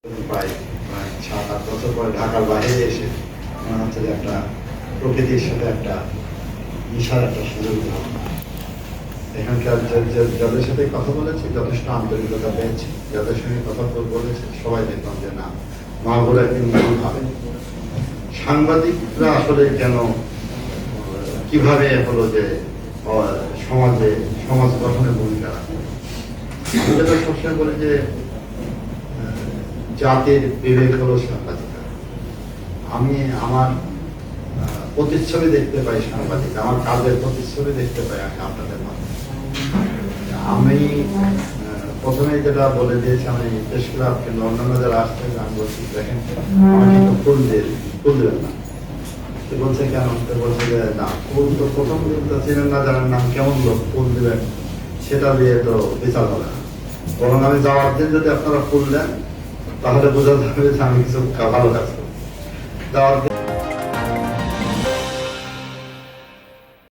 প্রায় 7-8 বছর পরে ঢাকার বাইরে এসে মনে হচ্ছে যে একটা প্রকৃতির সাথে একটা মিশার একটা সুযোগ দিলাম। এখানকার যাদের সাথে কথা বলেছি যথেষ্ট আন্তরিকতা পেয়েছি, যাদের সঙ্গে কথা বলেছি সবাই দেখলাম যে না মাহবুব কিন্তু ভাবে সাংবাদিকরা আসলে কেন কিভাবে হলো যে সমাজ গঠনের ভূমিকা রাখে। আমি যেটা সবসময় বলি যে জাতির বিবেক হলো সাংবাদিকরা। আমি আমার প্রতিচ্ছবি দেখতে পাই সাংবাদিক, আমার কাজের প্রতিচ্ছবি দেখতে পাই আমি আপনাদের মাধ্যমে। আমি প্রথমে যেটা বলে দিয়েছি, আমি প্রেস ক্লাব কিন্তু অন্যান্য যারা আসছে আমি বলছি দেখেন আমি কিন্তু ফুল দেবেন না। বলছে কেন? বলছে যে না ফুল তো প্রথম দিন তো চেনেন না, জানেন নাম কেমন লোক, ফুল দেবেন সেটা দিয়ে তো বিচার হবে না। বরং আমি যাওয়ার দিন যদি আপনারা ফুল দেন তাহলে বোঝা যাবে যে আমি কিছু ভালো কাজ করি। যাওয়ার দিন